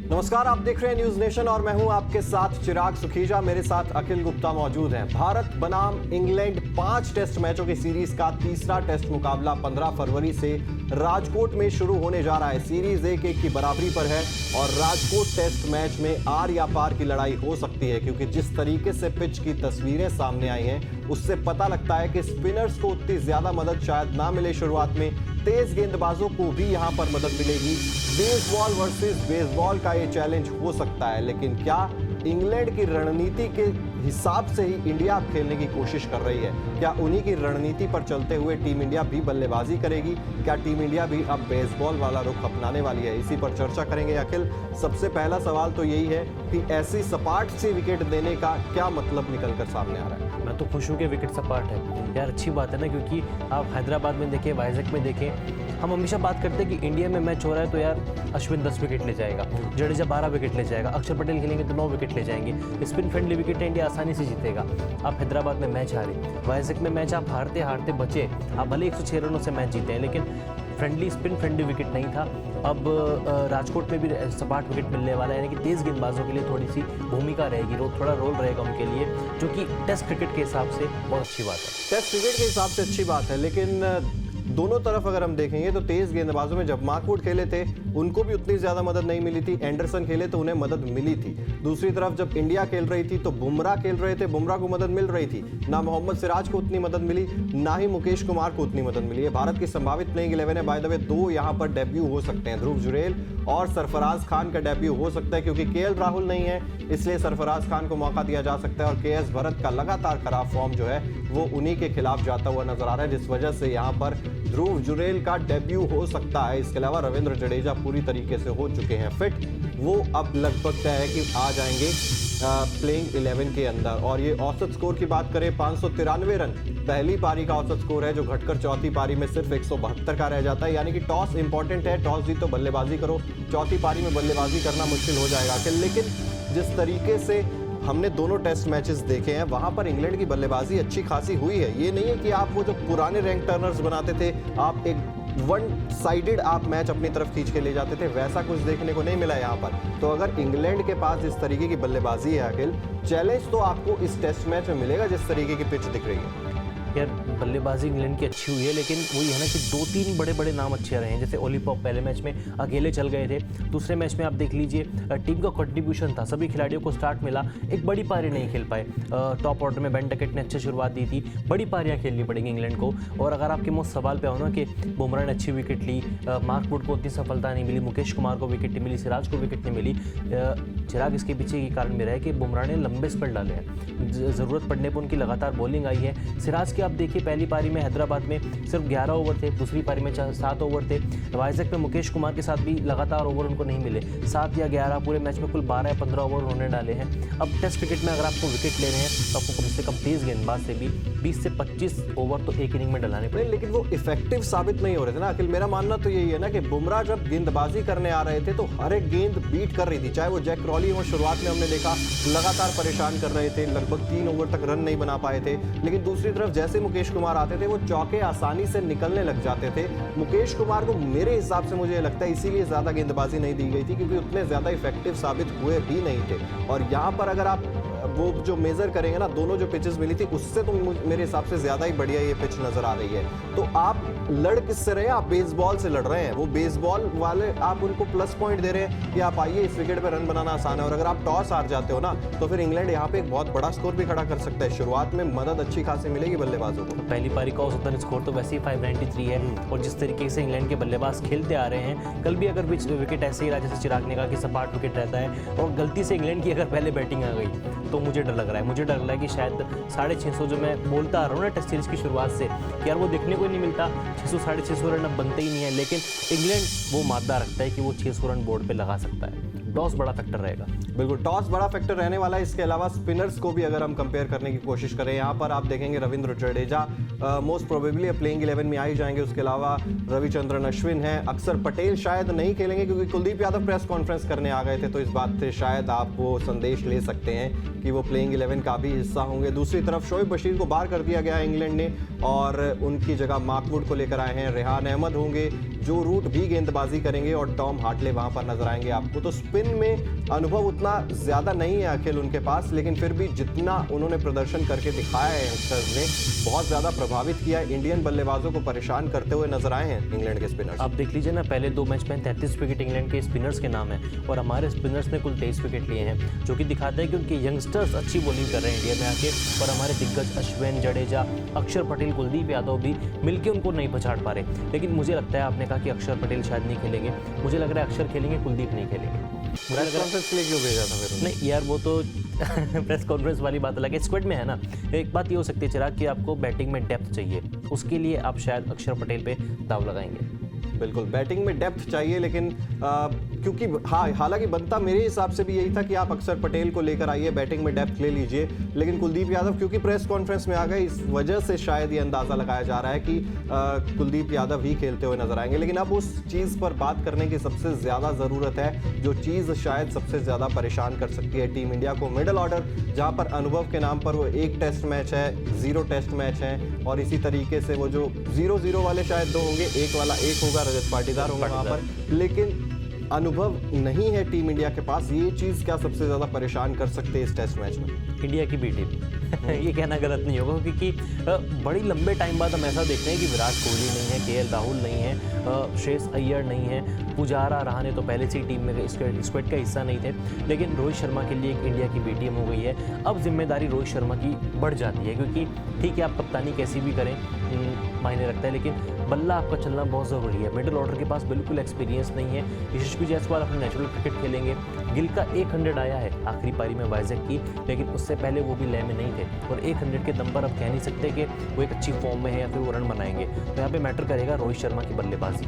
नमस्कार, आप देख रहे हैं न्यूज नेशन और मैं हूं आपके साथ चिराग सुखीजा। मेरे साथ अखिल गुप्ता मौजूद हैं। भारत बनाम इंग्लैंड 5 टेस्ट मैचों की सीरीज का तीसरा टेस्ट मुकाबला 15 फरवरी से राजकोट में शुरू होने जा रहा है। सीरीज 1-1 की बराबरी पर है और राजकोट टेस्ट मैच में आर या पार की लड़ाई हो सकती है, क्योंकि जिस तरीके से पिच की तस्वीरें सामने आई हैं उससे पता लगता है कि स्पिनर्स को उतनी ज्यादा मदद शायद ना मिले शुरुआत में। तेज गेंदबाजों को भी यहां पर मदद मिलेगी। बेसबॉल वर्सेस बेसबॉल का ये चैलेंज हो सकता है, लेकिन क्या इंग्लैंड की रणनीति के हिसाब से ही इंडिया खेलने की कोशिश कर रही है? क्या उन्हीं की रणनीति पर चलते हुए टीम इंडिया भी बल्लेबाजी करेगी? क्या टीम इंडिया भी अब बेसबॉल वाला रुख अपनाने वाली है? इसी पर चर्चा करेंगे। अखिल, सबसे पहला सवाल तो यही है कि ऐसी सपाट सी विकेट देने का क्या मतलब निकल कर सामने आ रहा है? मैं तो खुश हूँ कि विकेट सपाट है यार, अच्छी बात है ना, क्योंकि आप हैदराबाद में देखें, वाइजैक में देखें, हम हमेशा बात करते हैं कि इंडिया में मैच हो रहा है तो यार अश्विन 10 विकेट ले जाएगा, जडेजा 12 विकेट ले जाएगा, अक्षर पटेल खेलेंगे तो 9 विकेट ले जाएंगे। स्पिन फ्रेंडली विकेट है, इंडिया आसानी से जीतेगा। आप हैदराबाद में मैच हारे, वाइजैक में मैच आप हारते हारते बचे, आप भले 106 रनों से मैच जीते हैं, लेकिन फ्रेंडली स्पिन फ्रेंडली विकेट नहीं था। अब राजकोट में भी सपाट विकेट मिलने वाला है, यानी कि तेज गेंदबाजों के लिए थोड़ी सी भूमिका रहेगी, थोड़ा रोल रहेगा उनके लिए, जो कि टेस्ट क्रिकेट के हिसाब से बहुत अच्छी बात है। टेस्ट क्रिकेट के हिसाब से अच्छी बात है, लेकिन दोनों तरफ अगर हम देखेंगे तो तेज गेंदबाजों में जब मार्कवुड खेले थे उनको भी उतनी ज्यादा मदद नहीं मिली थी, एंडरसन खेले तो उन्हें मदद मिली थी। दूसरी तरफ जब इंडिया खेल रही थी तो बुमराह खेल रहे थे, बुमराह को मदद मिल रही थी। ना मोहम्मद सिराज को उतनी मदद मिली, ना ही मुकेश कुमार को उतनी मदद मिली है। भारत की संभावित प्लेइंग 11 है, बाय द वे 2 यहां पर डेब्यू हो सकते हैं। ध्रुव जुरेल और सरफराज खान का डेब्यू हो सकता है, क्योंकि केएल राहुल नहीं है, इसलिए सरफराज खान को मौका दिया जा सकता है। और केएस भरत का लगातार खराब फॉर्म जो है वो उन्हीं के खिलाफ जाता हुआ नजर आ रहा है, जिस वजह से यहाँ पर ध्रुव जुरेल का डेब्यू हो सकता है। इसके अलावा रविंद्र जडेजा पूरी तरीके से हो चुके हैं फिट, वो अब लगभग तय है कि आ जाएंगे प्लेइंग 11 के अंदर। और ये औसत स्कोर की बात करें, 593 रन पहली पारी का औसत स्कोर है, जो घटकर चौथी पारी में सिर्फ 172 का रह जाता है। यानी कि टॉस इंपॉर्टेंट है, टॉस जीतो बल्लेबाजी करो, चौथी पारी में बल्लेबाजी करना मुश्किल हो जाएगा। लेकिन जिस तरीके से हमने दोनों टेस्ट मैचेस देखे हैं वहां पर इंग्लैंड की बल्लेबाजी अच्छी खासी हुई है। ये नहीं है कि आप वो जो पुराने रैंक टर्नर्स बनाते थे, आप एक वन साइडेड आप मैच अपनी तरफ खींच के ले जाते थे, वैसा कुछ देखने को नहीं मिला यहाँ पर। तो अगर इंग्लैंड के पास इस तरीके की बल्लेबाजी है अखिल, चैलेंज तो आपको इस टेस्ट मैच में मिलेगा जिस तरीके की पिच दिख रही है। यार बल्लेबाजी इंग्लैंड की अच्छी हुई है, लेकिन वही है ना कि 2-3 बड़े बड़े नाम अच्छे रहे हैं। जैसे ओली पॉप पहले मैच में अकेले चल गए थे, दूसरे मैच में आप देख लीजिए टीम का कंट्रीब्यूशन था, सभी खिलाड़ियों को स्टार्ट मिला, एक बड़ी पारी नहीं खेल पाए। टॉप ऑर्डर में बेन डकेट ने अच्छी शुरुआत दी थी, बड़ी पारियां खेलनी पड़ेंगी इंग्लैंड को। और अगर आपके मुझ सवाल पे आओ ना कि बुमराह ने अच्छी विकेट ली, मार्कवुड को उतनी सफलता नहीं मिली, मुकेश कुमार को विकेट नहीं मिली, सिराज को विकेट नहीं मिली, चिराग इसके पीछे के कारण मेरा है कि बुमराह ने लंबे स्पेल डाले हैं, ज़रूरत पड़ने पर उनकी लगातार बॉलिंग आई है। सिराज की आप देखिए, पहली पारी में हैदराबाद में सिर्फ 11 ओवर थे, दूसरी पारी में 7 ओवर थे। वाइजैक में मुकेश कुमार के साथ भी लगातार ओवर उनको नहीं मिले, 7 या 11 पूरे मैच में कुल 12 या 15 ओवर उन्होंने डाले हैं। अब टेस्ट क्रिकेट में अगर आपको विकेट लेने हैं तो आपको कम से कम तेज गेंदबाज से भी 20 से 25 ओवर तो एक इनिंग में डलाने पड़े। लेकिन वो इफेक्टिव साबित नहीं हो रहे थे ना अखिल। मेरा मानना तो यही है ना कि बुमराह जब गेंदबाजी करने आ रहे थे तो हर एक गेंद बीट कर रही थी, चाहे वो जैक क्रॉली हो, शुरुआत में हमने देखा लगातार परेशान कर रहे थे, लगभग 3 ओवर तक रन नहीं बना पाए थे। लेकिन दूसरी तरफ जैसे मुकेश कुमार आते थे वो चौके आसानी से निकलने लग जाते थे। मुकेश कुमार को मेरे हिसाब से मुझे लगता है इसीलिए ज्यादा गेंदबाजी नहीं दी गई थी, क्योंकि उतने ज्यादा इफेक्टिव साबित हुए भी नहीं थे। और यहाँ पर अगर आप वो जो मेजर करेंगे ना, दोनों जो पिचेस मिली थी उससे तो मेरे हिसाब से ज्यादा ही बढ़िया ये पिच नजर आ रही है। तो आप लड़ किससे रहे हैं? आप बेसबॉल से लड़ रहे हैं। वो बेसबॉल वाले आप उनको प्लस पॉइंट दे रहे हैं कि आप आइए, इस विकेट पे रन बनाना आसान है। और अगर आप टॉस हार जाते हो ना तो फिर इंग्लैंड यहाँ पे एक बहुत बड़ा स्कोर भी खड़ा कर सकता है। शुरुआत में मदद अच्छी खासी मिलेगी बल्लेबाजों को। पहली पारी का औसतन स्कोर तो वैसे ही 593 है, और जिस तरीके से इंग्लैंड के बल्लेबाज खेलते आ रहे हैं, कल भी अगर विकेट ऐसे ही रहा जैसे चिराग ने कहा कि सपाट विकेट रहता है, और गलती से इंग्लैंड की अगर पहले बैटिंग आ गई तो मुझे डर लग रहा है। मुझे डर लग रहा है कि शायद 650 जो मैं बोलता आ रहा हूँ ना टेस्ट सीरीज की शुरुआत से कि यार वो देखने को नहीं मिलता, 600 650 रन अब बनते ही नहीं है, लेकिन इंग्लैंड वो मादा रखता है कि वो 600 रन बोर्ड पे लगा सकता है। टॉस बड़ा फैक्टर रहेगा। बिल्कुल, टॉस बड़ा फैक्टर रहने वाला है। इसके अलावा स्पिनर्स को भी अगर हम कंपेयर करने की कोशिश करें, यहाँ पर आप देखेंगे Ravindra Jadeja most probably playing 11 में आ ही जाएंगे। उसके अलावा रविचंद्रन अश्विन है, अक्षर पटेल शायद नहीं खेलेंगे क्योंकि कुलदीप यादव प्रेस कॉन्फ्रेंस करने आ गए थे, तो इस बात से शायद आप वो संदेश ले सकते हैं कि वो प्लेइंग 11 का भी हिस्सा होंगे। दूसरी तरफ शोएब बशीर को बाहर कर दिया गया है इंग्लैंड ने और उनकी जगह मार्कवुड को लेकर आए हैं। रेहान अहमद होंगे, जो रूट भी गेंदबाजी करेंगे और टॉम हार्टले वहां पर नजर आएंगे आपको। तो स्पिन में अनुभव उतना ज्यादा नहीं है अखिल उनके पास, लेकिन फिर भी जितना उन्होंने प्रदर्शन करके दिखाया है यंगस्टर्स ने, बहुत ज्यादा प्रभावित किया है। इंडियन बल्लेबाजों को परेशान करते हुए नजर आए हैं इंग्लैंड के स्पिनर्स। आप देख लीजिए ना, पहले 2 मैच में 33 विकेट इंग्लैंड के स्पिनर्स के नाम है और हमारे स्पिनर्स ने कुल 23 विकेट लिए हैं, जो कि दिखाता है कि उनके यंगस्टर्स अच्छी बॉलिंग कर रहे हैं इंडिया में आके। और हमारे दिग्गज अश्विन, जडेजा, अक्षर पटेल, कुलदीप यादव भी मिलकर उनको नहीं पछाड़ पा रहे। लेकिन मुझे लगता है, आपने कहा कि अक्षर पटेल शायद नहीं खेलेंगे, मुझे लग रहा है अक्षर खेलेंगे, कुलदीप नहीं खेलेंगे। प्रेस कॉन्फ्रेंस के लिए क्यों भेजा था फिर? नहीं यार, वो तो प्रेस कॉन्फ्रेंस वाली बात अलग है, स्क्वाड में है ना। एक बात ये हो सकती है चिराग कि आपको बैटिंग में डेप्थ चाहिए, उसके लिए आप शायद अक्षर पटेल पे दाव लगाएंगे। बिल्कुल, बैटिंग में डेप्थ चाहिए, लेकिन क्योंकि हाँ, हालांकि बनता मेरे हिसाब से भी यही था कि आप अक्षर पटेल को लेकर आइए, बैटिंग में डेप्थ ले लीजिए। लेकिन कुलदीप यादव क्योंकि प्रेस कॉन्फ्रेंस में आ गए, इस वजह से शायद ये अंदाज़ा लगाया जा रहा है कि कुलदीप यादव ही खेलते हुए नजर आएंगे। लेकिन अब उस चीज़ पर बात करने की सबसे ज़्यादा ज़रूरत है, जो चीज़ शायद सबसे ज़्यादा परेशान कर सकती है टीम इंडिया को। मिडल ऑर्डर, जहाँ पर अनुभव के नाम पर वो 1 टेस्ट मैच है, 0 टेस्ट मैच है, और इसी तरीके से वो जो 0-0 वाले शायद 2 होंगे, 1 वाला 1 होगा, रजत पाटीदार होंगे वहाँ पर। लेकिन अनुभव नहीं है टीम इंडिया के पास। ये चीज़ क्या सबसे ज़्यादा परेशान कर सकते हैं इस टेस्ट मैच में? इंडिया की बी टीम ये कहना गलत नहीं होगा, क्योंकि बड़ी लंबे टाइम बाद हम ऐसा देखते हैं कि विराट कोहली नहीं है, केएल राहुल नहीं है, श्रेयस अय्यर नहीं है, पुजारा रहाणे तो पहले से ही टीम में स्क्वाड का हिस्सा नहीं थे। लेकिन रोहित शर्मा के लिए एक इंडिया की बी टीम हो गई है। अब जिम्मेदारी रोहित शर्मा की बढ़ जाती है, क्योंकि ठीक है आप कप्तानी कैसी भी करें, मायने रखता है, लेकिन बल्ला आपका चलना बहुत ज़रूरी है। मिडिल ऑर्डर के पास बिल्कुल एक्सपीरियंस नहीं है। यशस्वी जायसवाल अपने नेचुरल क्रिकेट खेलेंगे। गिल का 100 आया है आखिरी पारी में वाइजैक की, लेकिन उससे पहले वो भी लय में नहीं थे। और 100 के दम पर अब कह नहीं सकते कि वो एक अच्छी फॉर्म में है या फिर वो रन बनाएंगे। तो यहाँ पे मैटर करेगा रोहित शर्मा की बल्लेबाजी।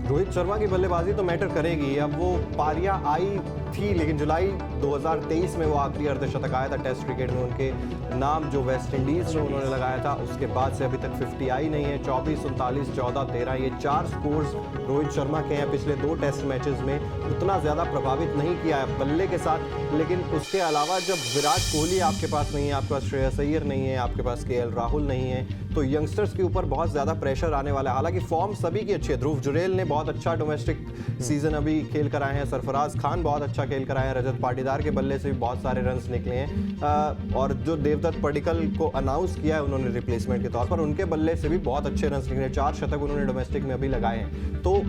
रोहित शर्मा की बल्लेबाजी तो मैटर करेगी। अब वो पारियां आई थी, लेकिन जुलाई 2023 में वो आखिरी अर्धशतक आया था टेस्ट क्रिकेट में उनके नाम, जो वेस्ट इंडीज़ में उन्होंने लगाया था। उसके बाद से अभी तक 50 आई नहीं है। 24, 39, 14, 13 ये 4 स्कोर्स रोहित शर्मा के हैं पिछले 2 टेस्ट मैचेस में। उतना ज़्यादा प्रभावित नहीं किया है बल्ले के साथ। लेकिन उसके अलावा जब विराट कोहली आपके पास नहीं है, आपके पास श्रेयस अय्यर नहीं है, आपके पास केएल राहुल नहीं है, तो यंगस्टर्स के ऊपर बहुत ज़्यादा प्रेशर आने वाला है। हालांकि फॉर्म सभी की अच्छी है। ध्रुव जुरेल ने बहुत अच्छा डोमेस्टिक सीजन अभी खेल कर आए हैं, सरफराज खान बहुत अच्छा खेल कर आए हैं, रजत पाटीदार के बल्ले से भी बहुत सारे रन्स निकले हैं, और जो देवदत्त पडिक्कल को अनाउंस किया है उन्होंने रिप्लेसमेंट के तौर पर, उनके बल्ले से भी बहुत अच्छे रन्स निकले। 4 शतक उन्होंने डोमेस्टिक में अभी लगाए हैं। तो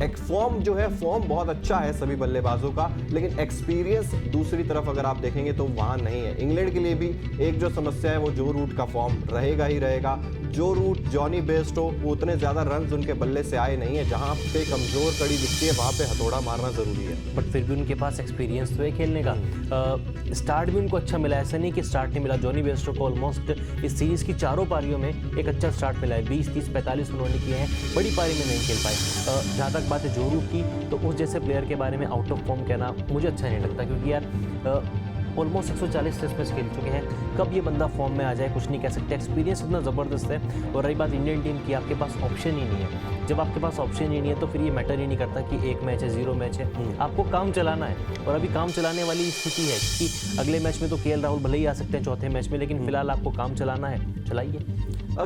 एक फॉर्म जो है, फॉर्म बहुत अच्छा है सभी बल्लेबाजों का, लेकिन एक्सपीरियंस दूसरी तरफ अगर आप देखेंगे तो वहाँ नहीं है। इंग्लैंड के लिए भी एक जो समस्या है वो जो रूट का फॉर्म रहेगा ही रहेगा। जो रूट जॉनी बेस्टो, वो उतने ज़्यादा रन्स उनके बल्ले से आए नहीं है। जहाँ पे कमज़ोर कड़ी दिखती है वहाँ पे हथौड़ा मारना ज़रूरी है। बट फिर भी उनके पास एक्सपीरियंस तो है खेलने का। स्टार्ट भी उनको अच्छा मिला, ऐसा नहीं कि स्टार्ट नहीं मिला। जॉनी बेस्टो को ऑलमोस्ट इस सीरीज़ की 4 पारियों में एक अच्छा स्टार्ट मिला है। 20, 30, 45 उन्होंने किए हैं, बड़ी पारी में नहीं खेल पाए। जहाँ तक बात है जो रूट की, तो उस जैसे प्लेयर के बारे में आउट ऑफ फॉर्म कहना मुझे अच्छा नहीं लगता, क्योंकि यार ऑलमोस्ट 140 टेस्ट मैच खेल चुके हैं। कब ये बंदा फॉर्म में आ जाए कुछ नहीं कह सकते। एक्सपीरियंस इतना ज़बरदस्त है। और रही बात इंडियन टीम की, आपके पास ऑप्शन ही नहीं है। जब आपके पास ऑप्शन ही नहीं है तो फिर ये मैटर ही नहीं करता कि 1 मैच है, 0 मैच है, आपको काम चलाना है। और अभी काम चलाने वाली स्थिति है कि अगले मैच में तो केएल राहुल भले ही आ सकते हैं चौथे मैच में, लेकिन फिलहाल आपको काम चलाना है, चलाइए।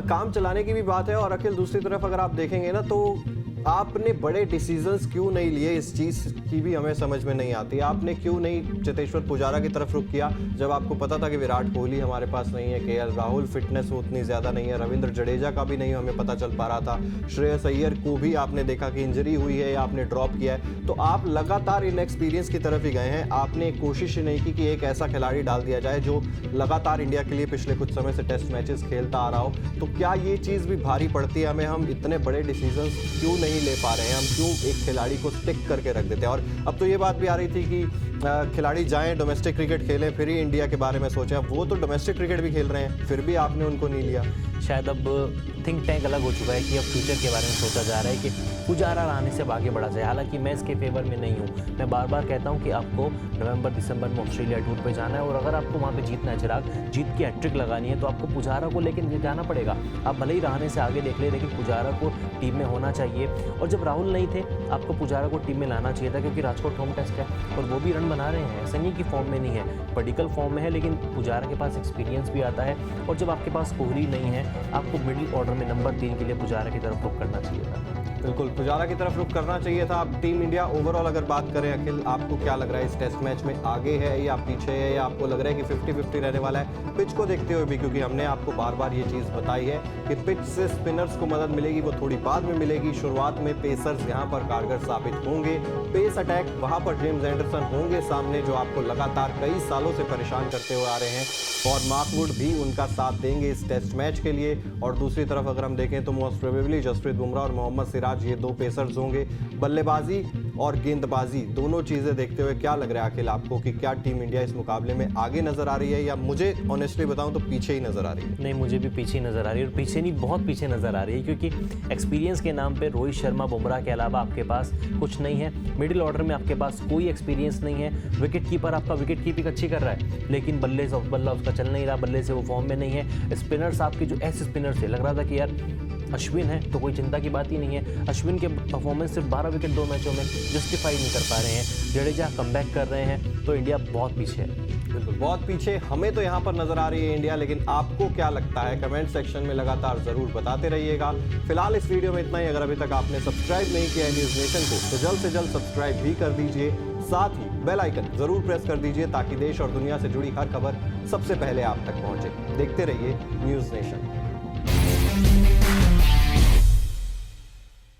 काम चलाने की भी बात है। और अखिल, दूसरी तरफ अगर आप देखेंगे ना, तो आपने बड़े डिसीजंस क्यों नहीं लिए, इस चीज़ की भी हमें समझ में नहीं आती। आपने क्यों नहीं चेतेश्वर पुजारा की तरफ रुख किया, जब आपको पता था कि विराट कोहली हमारे पास नहीं है, केएल राहुल फिटनेस उतनी ज़्यादा नहीं है, रविंद्र जडेजा का भी नहीं हमें पता चल पा रहा था, श्रेयस अय्यर को भी आपने देखा कि इंजरी हुई है या आपने ड्रॉप किया है। तो आप लगातार इनएक्सपीरियंस की तरफ ही गए हैं। आपने कोशिश ही नहीं की कि एक ऐसा खिलाड़ी डाल दिया जाए जो लगातार इंडिया के लिए पिछले कुछ समय से टेस्ट मैचेस खेलता आ रहा हो। तो क्या ये चीज़ भी भारी पड़ती है हमें? हम इतने बड़े डिसीजंस क्यों नहीं ले पा रहे हैं? हम क्यों एक खिलाड़ी को स्टिक करके रख देते हैं? और अब तो ये बात भी आ रही थी कि खिलाड़ी जाएं डोमेस्टिक क्रिकेट खेलें फिर ही इंडिया के बारे में सोचें। अब वो तो डोमेस्टिक क्रिकेट भी खेल रहे हैं, फिर भी आपने उनको नहीं लिया। शायद अब थिंक टैंक अलग हो चुका है कि अब फ्यूचर के बारे में सोचा जा रहा है कि पुजारा रहने से अब आगे बढ़ा जाए। हालांकि मैं इसके फेवर में नहीं हूँ। मैं बार बार कहता हूँ कि आपको नवंबर दिसंबर में ऑस्ट्रेलिया टूर पे जाना है और अगर आपको वहाँ पे जीतना है, चिराग जीत की हैट्रिक लगानी है, तो आपको पुजारा को लेकर जाना पड़ेगा। आप भले ही रहने से आगे देख ले, लेकिन पुजारा को टीम में होना चाहिए। और जब राहुल नहीं थे, आपको पुजारा को टीम में लाना चाहिए था, क्योंकि राजकोट होम टेस्ट है और वो भी रन बना रहे हैं। ऐसा नहीं कि फॉर्म में नहीं है, पर्टिकल फॉर्म में है, लेकिन पुजारा के पास एक्सपीरियंस भी आता है। और जब आपके पास कोहली नहीं है, आपको मिडिल ऑर्डर में नंबर 3 के लिए पुजारा की तरफ रुख करना चाहिए था। बिल्कुल, पुजारा की तरफ रुख करना चाहिए था। अब टीम इंडिया ओवरऑल अगर बात करें, अखिल आपको क्या लग रहा है, इस टेस्ट मैच में आगे है या पीछे है, या आपको लग रहा है कि 50-50 रहने वाला है पिच को देखते हुए भी? क्योंकि हमने आपको बार बार ये चीज़ बताई है कि पिच से स्पिनर्स को मदद मिलेगी, वो थोड़ी बाद में मिलेगी। शुरुआत में पेसर्स यहाँ पर कारगर साबित होंगे। पेस अटैक वहाँ पर जेम्स एंडरसन होंगे सामने, जो आपको लगातार कई सालों से परेशान करते हुए आ रहे हैं, और मार्कवुड भी उनका साथ देंगे इस टेस्ट मैच के लिए। और दूसरी तरफ अगर हम देखें तो मोस्ट प्रोबेबली जसप्रीत बुमराह और मोहम्मद सिराज, ये 2 पेसर्स होंगे। बल्लेबाजी और गेंदबाजी दोनों चीज़ें देखते हुए क्या लग रहा है अखिल आपको कि क्या टीम इंडिया इस मुकाबले में आगे नजर आ रही है, या मुझे ऑनेस्टली बताऊं तो पीछे ही नजर आ रही है? नहीं, मुझे भी पीछे नज़र आ रही है, और पीछे नहीं, बहुत पीछे नज़र आ रही है, क्योंकि एक्सपीरियंस के नाम पे रोहित शर्मा, बुमराह के अलावा आपके पास कुछ नहीं है। मिडिल ऑर्डर में आपके पास कोई एक्सपीरियंस नहीं है। विकेट कीपर आपका विकेट कीपिंग अच्छी कर रहा है, लेकिन बल्ला उसका चल नहीं रहा, बल्ले से वो फॉर्म में नहीं है। स्पिनर्स आपके जो ऐसे स्पिनर्स थे, लग रहा था कि यार अश्विन है तो कोई चिंता की बात ही नहीं है। अश्विन के परफॉर्मेंस सिर्फ 12 विकेट 2 मैचों में जस्टिफाई नहीं कर पा रहे हैं। जडेजा कमबैक कर रहे हैं, तो इंडिया बहुत पीछे है। बिल्कुल, बहुत पीछे हमें तो यहाँ पर नजर आ रही है इंडिया, लेकिन आपको क्या लगता है कमेंट सेक्शन में लगातार जरूर बताते रहिएगा। फिलहाल इस वीडियो में इतना ही। अगर अभी तक आपने सब्सक्राइब नहीं किया है न्यूज नेशन को, तो जल्द से जल्द सब्सक्राइब भी कर दीजिए। साथ ही बेल आइकन जरूर प्रेस कर दीजिए, ताकि देश और दुनिया से जुड़ी हर खबर सबसे पहले आप तक पहुंचे। देखते रहिए न्यूज नेशन।